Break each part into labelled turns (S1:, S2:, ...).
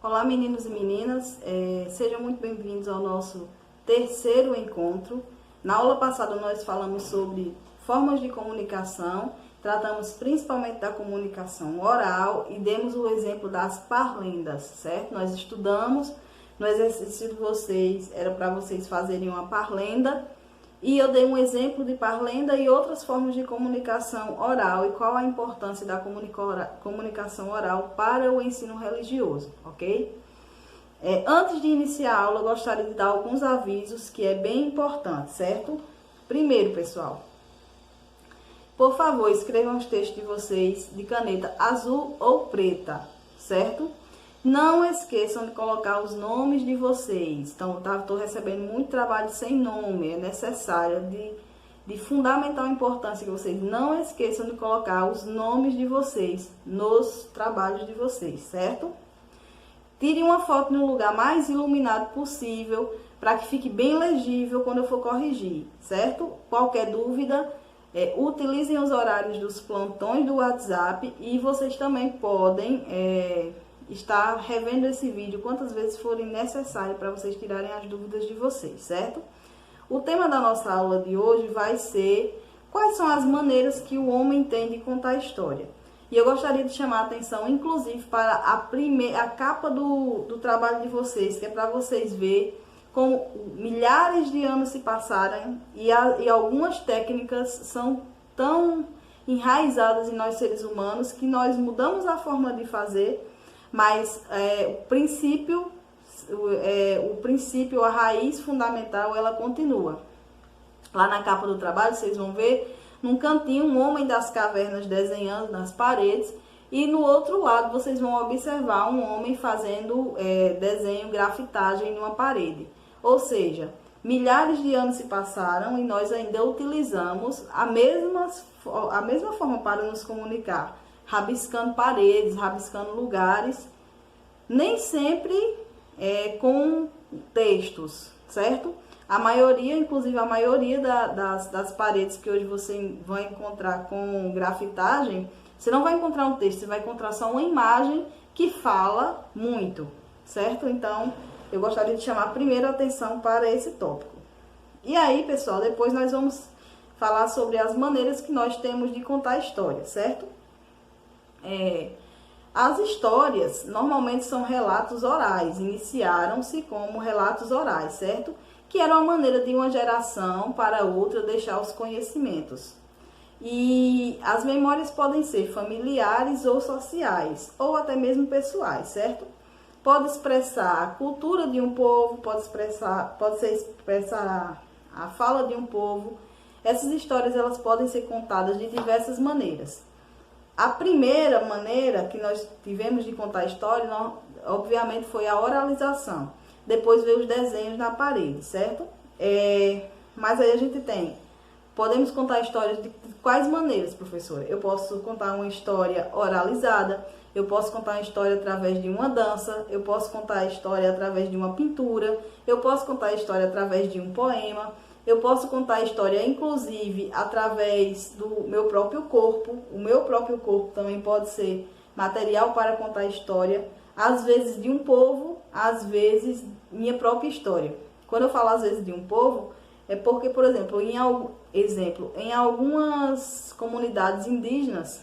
S1: Olá, meninos e meninas, sejam muito bem-vindos ao nosso terceiro encontro. Na aula passada nós falamos sobre formas de comunicação, tratamos principalmente da comunicação oral e demos o exemplo das parlendas, certo? Nós estudamos, no exercício de vocês, era para vocês fazerem uma parlenda, e eu dei um exemplo de parlenda e outras formas de comunicação oral e qual a importância da comunicação oral para o ensino religioso, ok? Antes de iniciar a aula, eu gostaria de dar alguns avisos que é bem importante, certo? Primeiro, pessoal, por favor, escrevam os textos de vocês de caneta azul ou preta, certo? Não esqueçam de colocar os nomes de vocês. Então, estou recebendo muito trabalho sem nome. É necessário, de fundamental importância que vocês não esqueçam de colocar os nomes de vocês nos trabalhos de vocês, certo? Tire uma foto no lugar mais iluminado possível, para que fique bem legível quando eu for corrigir, certo? Qualquer dúvida, utilizem os horários dos plantões do WhatsApp e vocês também podem estar revendo esse vídeo quantas vezes forem necessário para vocês tirarem as dúvidas de vocês, certo? O tema da nossa aula de hoje vai ser quais são as maneiras que o homem tem de contar a história. E eu gostaria de chamar a atenção, inclusive, para a capa do trabalho de vocês, que é para vocês verem como milhares de anos se passaram e algumas técnicas são tão enraizadas em nós seres humanos que nós mudamos a forma de fazer, mas o princípio, a raiz fundamental, ela continua. Lá na capa do trabalho, vocês vão ver, num cantinho, um homem das cavernas desenhando nas paredes, e no outro lado vocês vão observar um homem fazendo desenho, grafitagem numa parede. Ou seja, milhares de anos se passaram e nós ainda utilizamos a mesma forma para nos comunicar, rabiscando paredes, rabiscando lugares, nem sempre com textos, certo? A maioria, inclusive a maioria das paredes que hoje você vai encontrar com grafitagem, você não vai encontrar um texto, você vai encontrar só uma imagem que fala muito, certo? Então, eu gostaria de chamar primeiro a atenção para esse tópico. E aí, pessoal, depois nós vamos falar sobre as maneiras que nós temos de contar a história, certo? As histórias normalmente são relatos orais, iniciaram-se como relatos orais, certo? Que era uma maneira de uma geração para outra deixar os conhecimentos. E as memórias podem ser familiares ou sociais, ou até mesmo pessoais, certo? Pode expressar a cultura de um povo, pode ser expressar a fala de um povo. Essas histórias elas podem ser contadas de diversas maneiras. A primeira maneira que nós tivemos de contar a história, obviamente, foi a oralização. Depois veio os desenhos na parede, certo? Mas aí a gente podemos contar histórias de quais maneiras, professora? Eu posso contar uma história oralizada, eu posso contar uma história através de uma dança, eu posso contar a história através de uma pintura, eu posso contar a história através de um poema, eu posso contar a história, inclusive, através do meu próprio corpo. O meu próprio corpo também pode ser material para contar a história, às vezes de um povo, às vezes minha própria história. Quando eu falo às vezes de um povo, é porque, por exemplo, em algumas comunidades indígenas,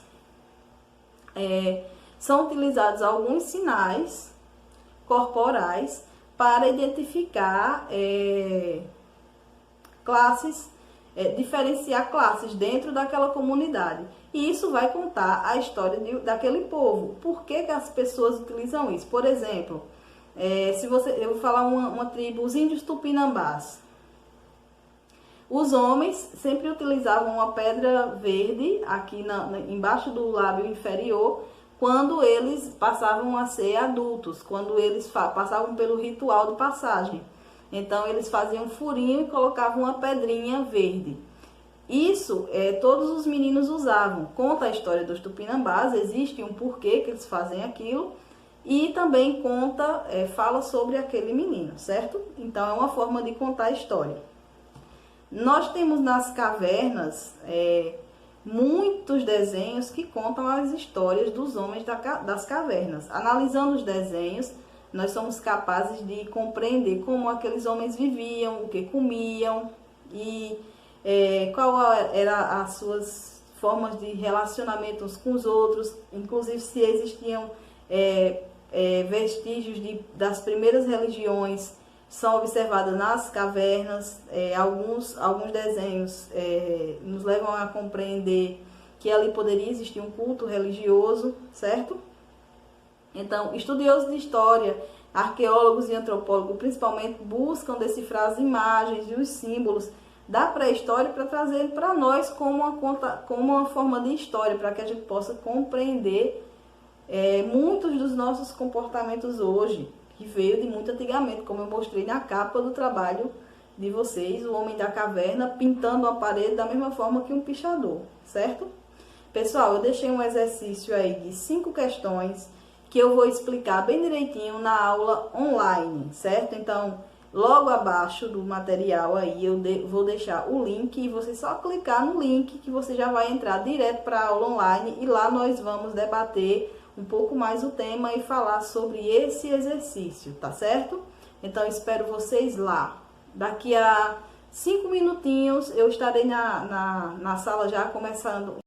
S1: são utilizados alguns sinais corporais para identificar classes, diferenciar classes dentro daquela comunidade. E isso vai contar a história daquele povo. Por que as pessoas utilizam isso? Por exemplo, eu vou falar uma tribo, os índios tupinambás. Os homens sempre utilizavam uma pedra verde aqui embaixo do lábio inferior quando eles passavam a ser adultos, quando eles passavam pelo ritual de passagem. Então, eles faziam um furinho e colocavam uma pedrinha verde. Isso todos os meninos usavam. Conta a história dos tupinambás, existe um porquê que eles fazem aquilo. E também fala sobre aquele menino, certo? Então, é uma forma de contar a história. Nós temos nas cavernas muitos desenhos que contam as histórias dos homens das cavernas. Analisando os desenhos, nós somos capazes de compreender como aqueles homens viviam, o que comiam e qual era as suas formas de relacionamento uns com os outros, inclusive se existiam vestígios das primeiras religiões, são observadas nas cavernas. Alguns desenhos nos levam a compreender que ali poderia existir um culto religioso, certo? Então, estudiosos de história, arqueólogos e antropólogos, principalmente, buscam decifrar as imagens e os símbolos da pré-história para trazer para nós como uma forma de história, para que a gente possa compreender muitos dos nossos comportamentos hoje, que veio de muito antigamente, como eu mostrei na capa do trabalho de vocês, o homem da caverna pintando a parede da mesma forma que um pichador, certo? Pessoal, eu deixei um exercício aí de 5 questões que eu vou explicar bem direitinho na aula online, certo? Então, logo abaixo do material aí eu vou deixar o link e você só clicar no link que você já vai entrar direto para a aula online e lá nós vamos debater um pouco mais o tema e falar sobre esse exercício, tá certo? Então, espero vocês lá. Daqui a 5 minutinhos eu estarei na sala já começando